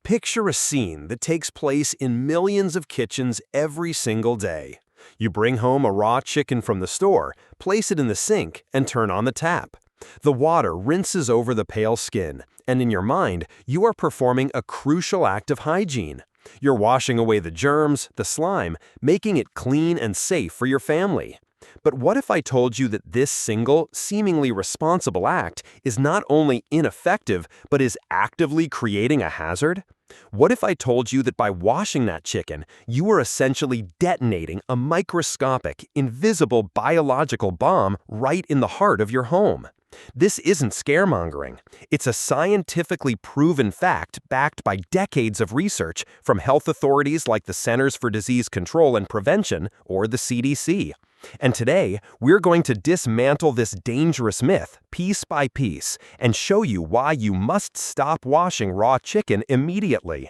Picture a scene that takes place in millions of kitchens every single day. You bring home a raw chicken from the store, place it in the sink, and turn on the tap. The water rinses over the pale skin, and in your mind, you are performing a crucial act of hygiene. You're washing away the germs, the slime, making it clean and safe for your family. But what if I told you that this single, seemingly responsible act is not only ineffective, but is actively creating a hazard? What if I told you that by washing that chicken, you are essentially detonating a microscopic, invisible biological bomb right in the heart of your home? This isn't scaremongering. It's a scientifically proven fact backed by decades of research from health authorities like the Centers for Disease Control and Prevention, or the CDC. And today, we're going to dismantle this dangerous myth piece by piece and show you why you must stop washing raw chicken immediately.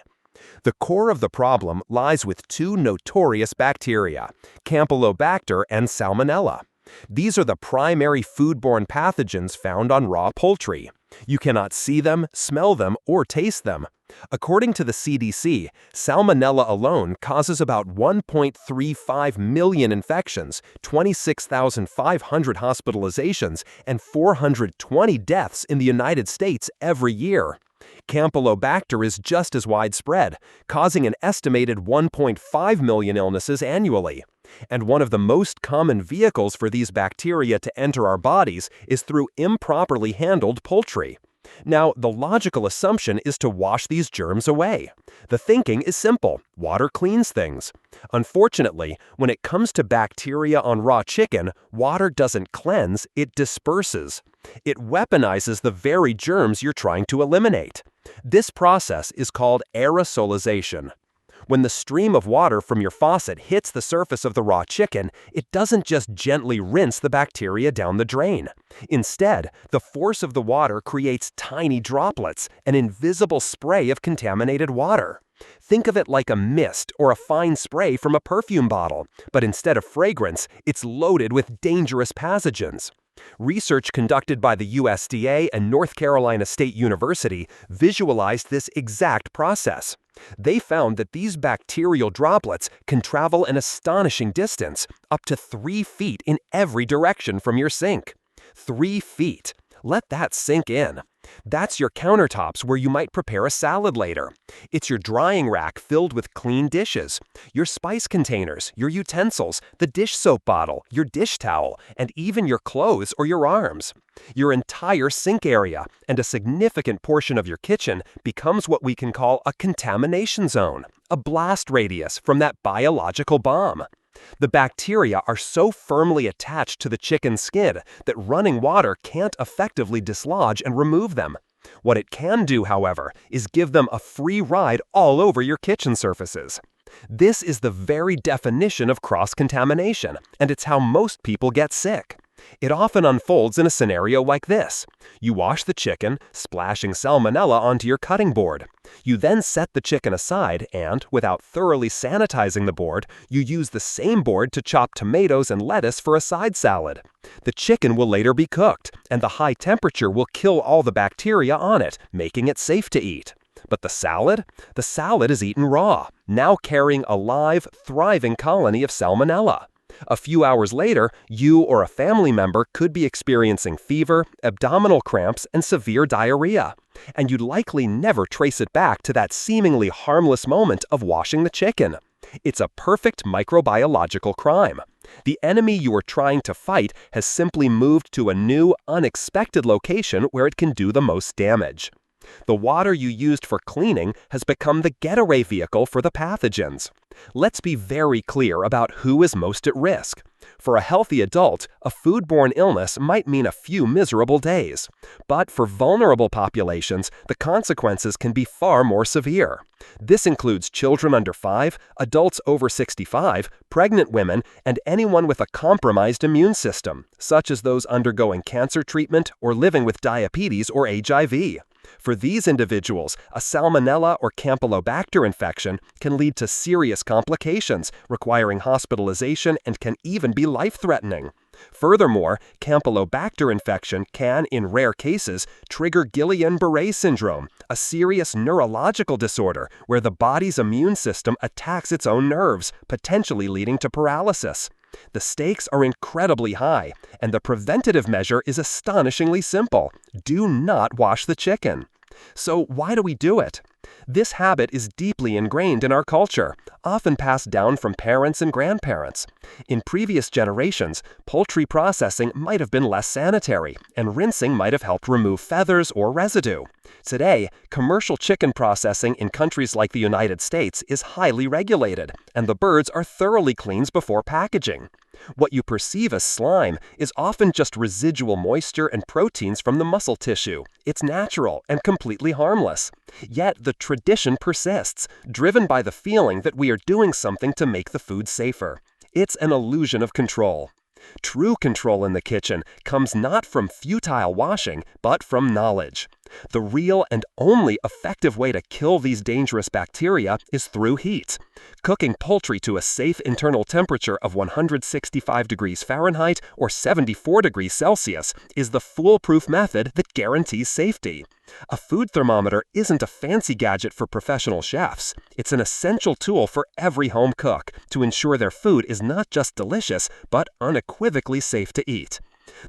The core of the problem lies with two notorious bacteria, Campylobacter and Salmonella. These are the primary foodborne pathogens found on raw poultry. You cannot see them, smell them, or taste them. According to the CDC, Salmonella alone causes about 1.35 million infections, 26,500 hospitalizations, and 420 deaths in the United States every year. Campylobacter is just as widespread, causing an estimated 1.5 million illnesses annually. And one of the most common vehicles for these bacteria to enter our bodies is through improperly handled poultry. Now, the logical assumption is to wash these germs away. The thinking is simple: water cleans things. Unfortunately, when it comes to bacteria on raw chicken, water doesn't cleanse, it disperses. It weaponizes the very germs you're trying to eliminate. This process is called aerosolization. When the stream of water from your faucet hits the surface of the raw chicken, it doesn't just gently rinse the bacteria down the drain. Instead, the force of the water creates tiny droplets, an invisible spray of contaminated water. Think of it like a mist or a fine spray from a perfume bottle, but instead of fragrance, it's loaded with dangerous pathogens. Research conducted by the USDA and North Carolina State University visualized this exact process. They found that these bacterial droplets can travel an astonishing distance, up to 3 feet in every direction from your sink. 3 feet. Let that sink in. That's your countertops where you might prepare a salad later. It's your drying rack filled with clean dishes, your spice containers, your utensils, the dish soap bottle, your dish towel, and even your clothes or your arms. Your entire sink area and a significant portion of your kitchen becomes what we can call a contamination zone, a blast radius from that biological bomb. The bacteria are so firmly attached to the chicken's skin that running water can't effectively dislodge and remove them. What it can do, however, is give them a free ride all over your kitchen surfaces. This is the very definition of cross-contamination, and it's how most people get sick. It often unfolds in a scenario like this. You wash the chicken, splashing salmonella onto your cutting board. You then set the chicken aside and, without thoroughly sanitizing the board, you use the same board to chop tomatoes and lettuce for a side salad. The chicken will later be cooked, and the high temperature will kill all the bacteria on it, making it safe to eat. But the salad? The salad is eaten raw, now carrying a live, thriving colony of salmonella. A few hours later, you or a family member could be experiencing fever, abdominal cramps, and severe diarrhea. And you'd likely never trace it back to that seemingly harmless moment of washing the chicken. It's a perfect microbiological crime. The enemy you are trying to fight has simply moved to a new, unexpected location where it can do the most damage. The water you used for cleaning has become the getaway vehicle for the pathogens. Let's be very clear about who is most at risk. For a healthy adult, a foodborne illness might mean a few miserable days. But for vulnerable populations, the consequences can be far more severe. This includes children under 5, adults over 65, pregnant women, and anyone with a compromised immune system, such as those undergoing cancer treatment or living with diabetes or HIV. For these individuals, a Salmonella or Campylobacter infection can lead to serious complications, requiring hospitalization and can even be life-threatening. Furthermore, Campylobacter infection can, in rare cases, trigger Guillain-Barré syndrome, a serious neurological disorder where the body's immune system attacks its own nerves, potentially leading to paralysis. The stakes are incredibly high, and the preventative measure is astonishingly simple. Do not wash the chicken. So why do we do it? This habit is deeply ingrained in our culture, often passed down from parents and grandparents. In previous generations, poultry processing might have been less sanitary, and rinsing might have helped remove feathers or residue. Today, commercial chicken processing in countries like the United States is highly regulated, and the birds are thoroughly cleaned before packaging. What you perceive as slime is often just residual moisture and proteins from the muscle tissue. It's natural and completely harmless. Yet the tradition persists, driven by the feeling that we are doing something to make the food safer. It's an illusion of control. True control in the kitchen comes not from futile washing, but from knowledge. The real and only effective way to kill these dangerous bacteria is through heat. Cooking poultry to a safe internal temperature of 165 degrees Fahrenheit or 74 degrees Celsius is the foolproof method that guarantees safety. A food thermometer isn't a fancy gadget for professional chefs. It's an essential tool for every home cook to ensure their food is not just delicious, but unequivocally safe to eat.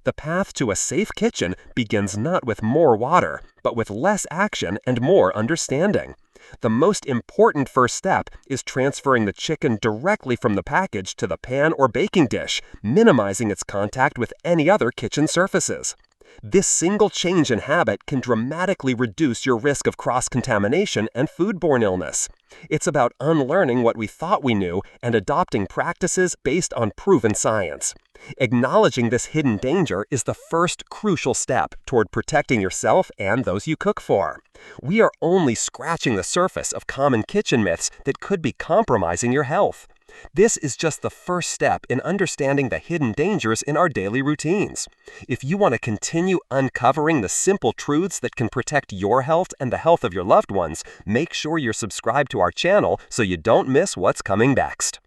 The path to a safe kitchen begins not with more water, but with less action and more understanding. The most important first step is transferring the chicken directly from the package to the pan or baking dish, minimizing its contact with any other kitchen surfaces. This single change in habit can dramatically reduce your risk of cross-contamination and foodborne illness. It's about unlearning what we thought we knew and adopting practices based on proven science. Acknowledging this hidden danger is the first crucial step toward protecting yourself and those you cook for. We are only scratching the surface of common kitchen myths that could be compromising your health. This is just the first step in understanding the hidden dangers in our daily routines. If you want to continue uncovering the simple truths that can protect your health and the health of your loved ones, make sure you're subscribed to our channel so you don't miss what's coming next.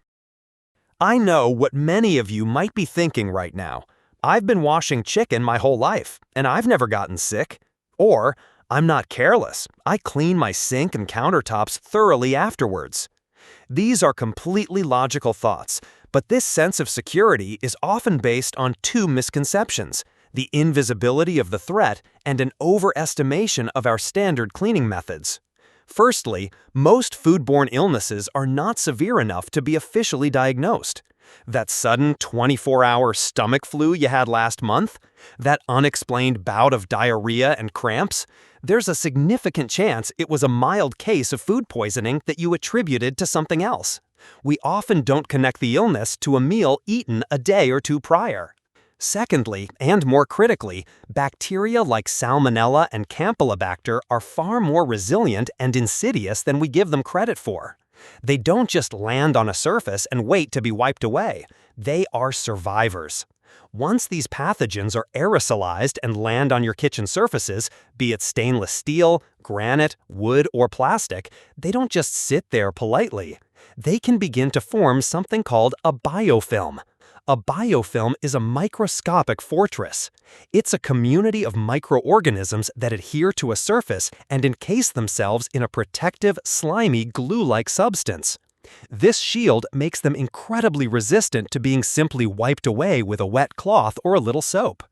I know what many of you might be thinking right now. I've been washing chicken my whole life, and I've never gotten sick. Or, I'm not careless. I clean my sink and countertops thoroughly afterwards. These are completely logical thoughts, but this sense of security is often based on two misconceptions: the invisibility of the threat and an overestimation of our standard cleaning methods. Firstly, most foodborne illnesses are not severe enough to be officially diagnosed. That sudden 24-hour stomach flu you had last month? That unexplained bout of diarrhea and cramps? There's a significant chance it was a mild case of food poisoning that you attributed to something else. We often don't connect the illness to a meal eaten a day or two prior. Secondly, and more critically, bacteria like Salmonella and Campylobacter are far more resilient and insidious than we give them credit for. They don't just land on a surface and wait to be wiped away. They are survivors. Once these pathogens are aerosolized and land on your kitchen surfaces, be it stainless steel, granite, wood, or plastic, they don't just sit there politely. They can begin to form something called a biofilm. A biofilm is a microscopic fortress. It's a community of microorganisms that adhere to a surface and encase themselves in a protective, slimy, glue-like substance. This shield makes them incredibly resistant to being simply wiped away with a wet cloth or a little soap.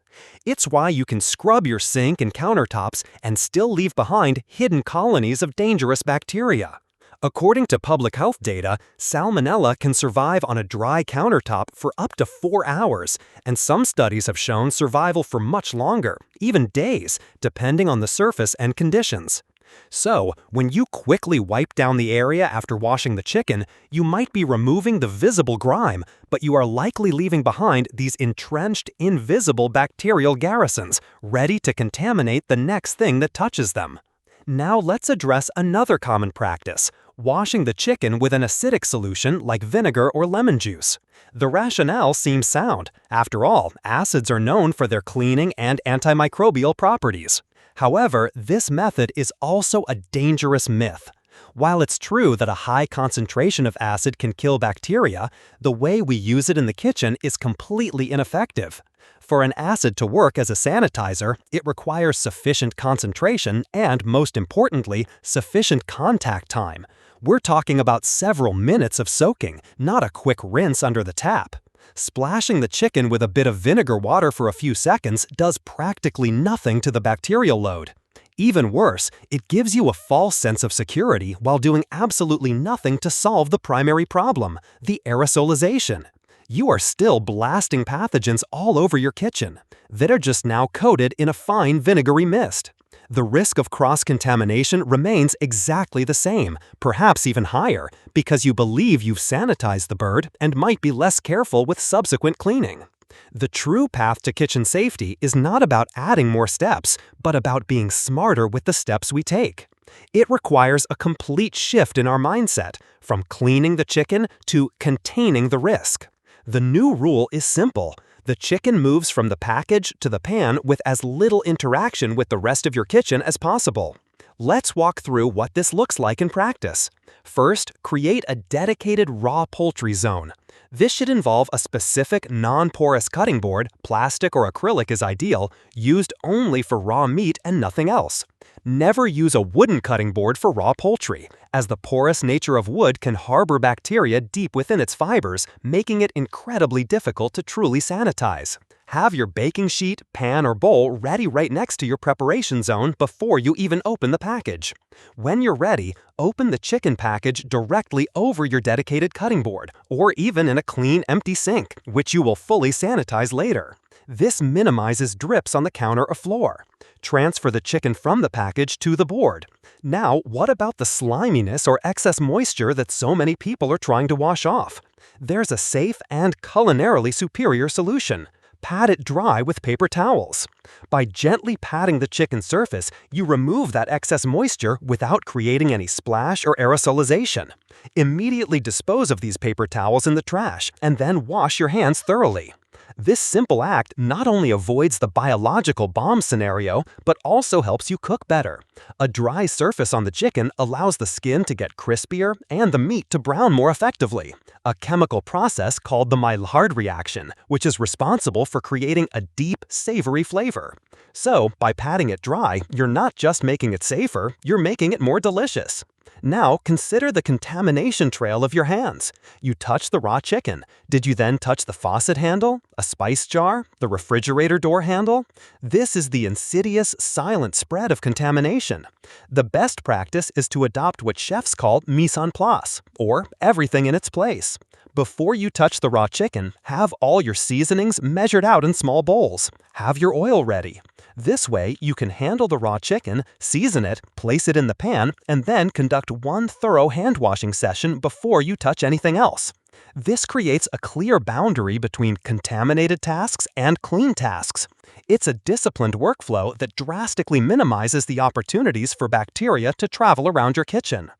It's why you can scrub your sink and countertops and still leave behind hidden colonies of dangerous bacteria. According to public health data, Salmonella can survive on a dry countertop for up to 4 hours, and some studies have shown survival for much longer, even days, depending on the surface and conditions. So, when you quickly wipe down the area after washing the chicken, you might be removing the visible grime, but you are likely leaving behind these entrenched, invisible bacterial garrisons, ready to contaminate the next thing that touches them. Now let's address another common practice: washing the chicken with an acidic solution like vinegar or lemon juice. The rationale seems sound. After all, acids are known for their cleaning and antimicrobial properties. However, this method is also a dangerous myth. While it's true that a high concentration of acid can kill bacteria, the way we use it in the kitchen is completely ineffective. For an acid to work as a sanitizer, it requires sufficient concentration and, most importantly, sufficient contact time. We're talking about several minutes of soaking, not a quick rinse under the tap. Splashing the chicken with a bit of vinegar water for a few seconds does practically nothing to the bacterial load. Even worse, it gives you a false sense of security while doing absolutely nothing to solve the primary problem, the aerosolization. You are still blasting pathogens all over your kitchen that are just now coated in a fine vinegary mist. The risk of cross-contamination remains exactly the same, perhaps even higher, because you believe you've sanitized the bird and might be less careful with subsequent cleaning. The true path to kitchen safety is not about adding more steps, but about being smarter with the steps we take. It requires a complete shift in our mindset, from cleaning the chicken to containing the risk. The new rule is simple. The chicken moves from the package to the pan with as little interaction with the rest of your kitchen as possible. Let's walk through what this looks like in practice. First, create a dedicated raw poultry zone. This should involve a specific non-porous cutting board, plastic or acrylic is ideal, used only for raw meat and nothing else. Never use a wooden cutting board for raw poultry, as the porous nature of wood can harbor bacteria deep within its fibers, making it incredibly difficult to truly sanitize. Have your baking sheet, pan, or bowl ready right next to your preparation zone before you even open the package. When you're ready, open the chicken package directly over your dedicated cutting board, or even in a clean, empty sink, which you will fully sanitize later. This minimizes drips on the counter or floor. Transfer the chicken from the package to the board. Now, what about the sliminess or excess moisture that so many people are trying to wash off? There's a safe and culinarily superior solution. Pat it dry with paper towels. By gently patting the chicken surface, you remove that excess moisture without creating any splash or aerosolization. Immediately dispose of these paper towels in the trash, and then wash your hands thoroughly. This simple act not only avoids the biological bomb scenario, but also helps you cook better. A dry surface on the chicken allows the skin to get crispier and the meat to brown more effectively, a chemical process called the Maillard reaction, which is responsible for creating a deep, savory flavor. So, by patting it dry, you're not just making it safer, you're making it more delicious. Now, consider the contamination trail of your hands. You touched the raw chicken. Did you then touch the faucet handle, a spice jar, the refrigerator door handle? This is the insidious, silent spread of contamination. The best practice is to adopt what chefs call mise en place, or everything in its place. Before you touch the raw chicken, have all your seasonings measured out in small bowls. Have your oil ready. This way, you can handle the raw chicken, season it, place it in the pan, and then conduct one thorough hand-washing session before you touch anything else. This creates a clear boundary between contaminated tasks and clean tasks. It's a disciplined workflow that drastically minimizes the opportunities for bacteria to travel around your kitchen.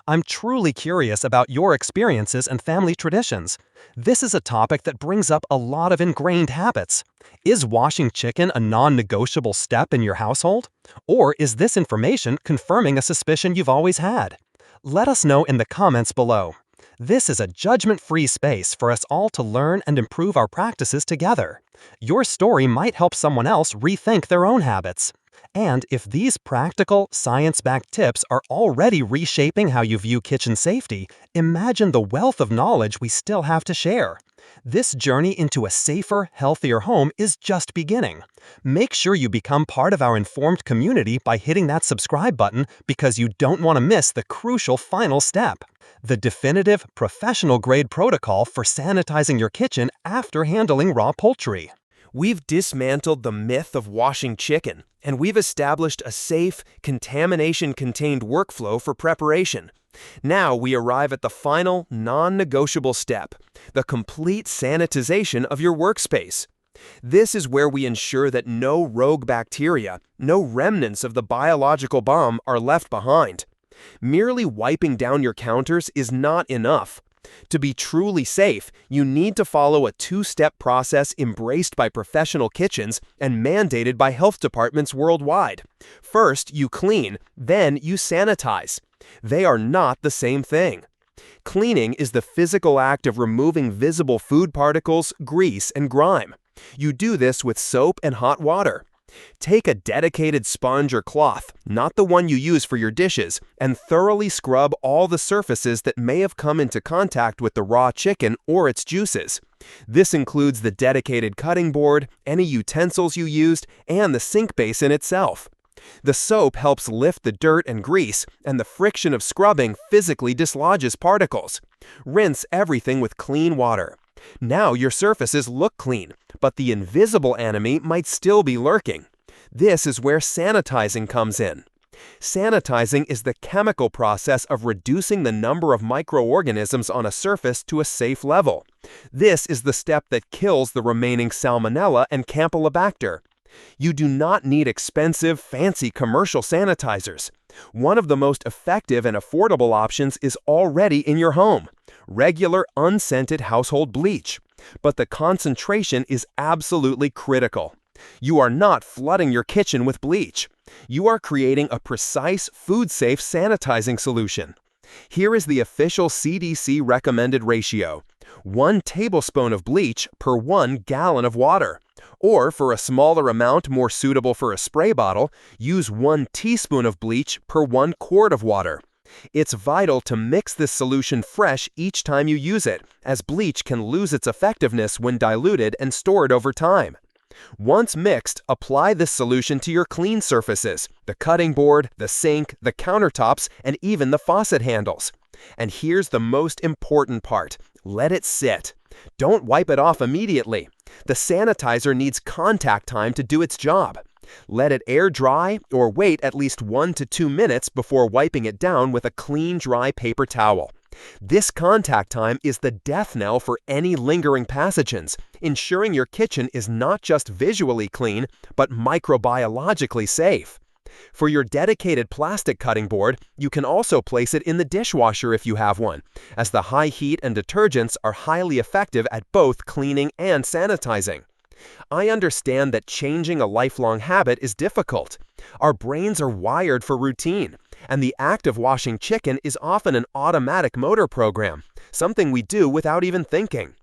I'm truly curious about your experiences and family traditions. This is a topic that brings up a lot of ingrained habits. Is washing chicken a non-negotiable step in your household? Or is this information confirming a suspicion you've always had? Let us know in the comments below. This is a judgment-free space for us all to learn and improve our practices together. Your story might help someone else rethink their own habits. And if these practical, science-backed tips are already reshaping how you view kitchen safety, imagine the wealth of knowledge we still have to share. This journey into a safer, healthier home is just beginning. Make sure you become part of our informed community by hitting that subscribe button, because you don't want to miss the crucial final step: the definitive, professional-grade protocol for sanitizing your kitchen after handling raw poultry. We've dismantled the myth of washing chicken, and we've established a safe, contamination-contained workflow for preparation. Now we arrive at the final, non-negotiable step: the complete sanitization of your workspace. This is where we ensure that no rogue bacteria, no remnants of the biological bomb are left behind. Merely wiping down your counters is not enough. To be truly safe, you need to follow a two-step process embraced by professional kitchens and mandated by health departments worldwide. First, you clean, then you sanitize. They are not the same thing. Cleaning is the physical act of removing visible food particles, grease, and grime. You do this with soap and hot water. Take a dedicated sponge or cloth, not the one you use for your dishes, and thoroughly scrub all the surfaces that may have come into contact with the raw chicken or its juices. This includes the dedicated cutting board, any utensils you used, and the sink basin itself. The soap helps lift the dirt and grease, and the friction of scrubbing physically dislodges particles. Rinse everything with clean water. Now your surfaces look clean, but the invisible enemy might still be lurking. This is where sanitizing comes in. Sanitizing is the chemical process of reducing the number of microorganisms on a surface to a safe level. This is the step that kills the remaining Salmonella and Campylobacter. You do not need expensive, fancy commercial sanitizers. One of the most effective and affordable options is already in your home: regular, unscented household bleach. But the concentration is absolutely critical. You are not flooding your kitchen with bleach. You are creating a precise, food-safe sanitizing solution. Here is the official CDC recommended ratio: 1 tablespoon of bleach per 1 gallon of water. Or, for a smaller amount more suitable for a spray bottle, use 1 teaspoon of bleach per 1 quart of water. It's vital to mix this solution fresh each time you use it, as bleach can lose its effectiveness when diluted and stored over time. Once mixed, apply this solution to your clean surfaces: the cutting board, the sink, the countertops, and even the faucet handles. And here's the most important part: let it sit. Don't wipe it off immediately. The sanitizer needs contact time to do its job. Let it air dry or wait at least 1 to 2 minutes before wiping it down with a clean, dry paper towel. This contact time is the death knell for any lingering pathogens, ensuring your kitchen is not just visually clean, but microbiologically safe. For your dedicated plastic cutting board, you can also place it in the dishwasher if you have one, as the high heat and detergents are highly effective at both cleaning and sanitizing. I understand that changing a lifelong habit is difficult. Our brains are wired for routine, and the act of washing chicken is often an automatic motor program, something we do without even thinking.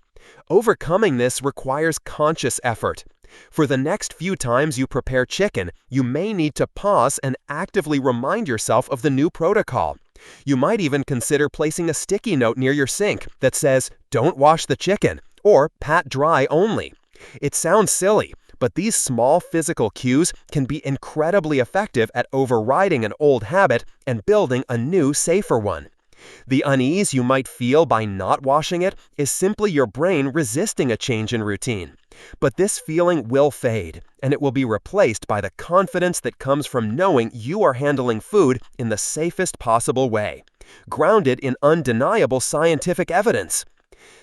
Overcoming this requires conscious effort. For the next few times you prepare chicken, you may need to pause and actively remind yourself of the new protocol. You might even consider placing a sticky note near your sink that says, "Don't wash the chicken," or "Pat dry only." It sounds silly, but these small physical cues can be incredibly effective at overriding an old habit and building a new, safer one. The unease you might feel by not washing it is simply your brain resisting a change in routine. But this feeling will fade, and it will be replaced by the confidence that comes from knowing you are handling food in the safest possible way, grounded in undeniable scientific evidence.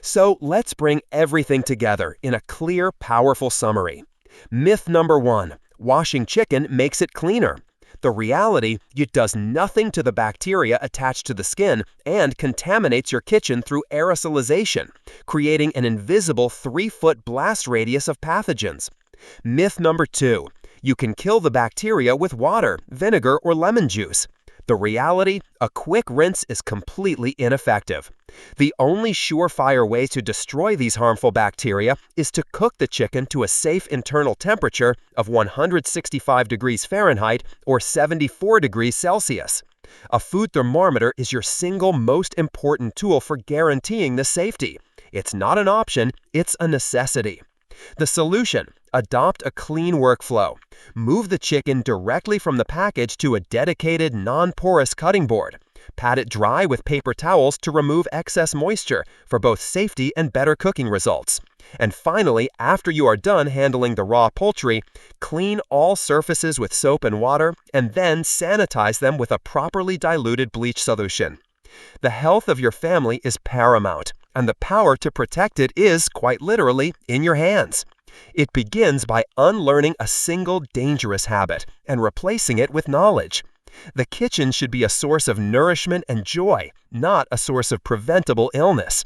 So let's bring everything together in a clear, powerful summary. Myth number 1: washing chicken makes it cleaner. The reality: it does nothing to the bacteria attached to the skin and contaminates your kitchen through aerosolization, creating an invisible 3-foot blast radius of pathogens. Myth number 2: you can kill the bacteria with water, vinegar, or lemon juice. The reality: a quick rinse is completely ineffective. The only surefire way to destroy these harmful bacteria is to cook the chicken to a safe internal temperature of 165 degrees Fahrenheit or 74 degrees Celsius. A food thermometer is your single most important tool for guaranteeing this safety. It's not an option, it's a necessity. The solution: adopt a clean workflow. Move the chicken directly from the package to a dedicated, non-porous cutting board. Pat it dry with paper towels to remove excess moisture for both safety and better cooking results. And finally, after you are done handling the raw poultry, clean all surfaces with soap and water, and then sanitize them with a properly diluted bleach solution. The health of your family is paramount, and the power to protect it is, quite literally, in your hands. It begins by unlearning a single dangerous habit and replacing it with knowledge. The kitchen should be a source of nourishment and joy, not a source of preventable illness.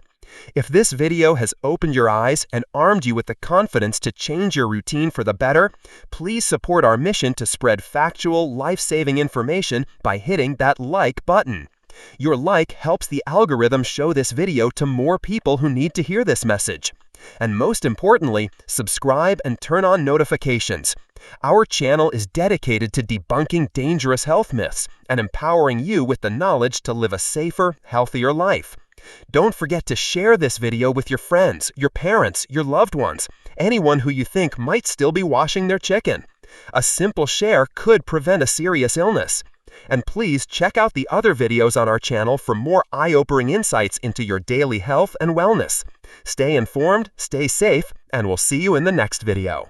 If this video has opened your eyes and armed you with the confidence to change your routine for the better, please support our mission to spread factual, life-saving information by hitting that like button. Your like helps the algorithm show this video to more people who need to hear this message. And most importantly, subscribe and turn on notifications. Our channel is dedicated to debunking dangerous health myths and empowering you with the knowledge to live a safer, healthier life. Don't forget to share this video with your friends, your parents, your loved ones, anyone who you think might still be washing their chicken. A simple share could prevent a serious illness. And please check out the other videos on our channel for more eye-opening insights into your daily health and wellness. Stay informed, stay safe, and we'll see you in the next video.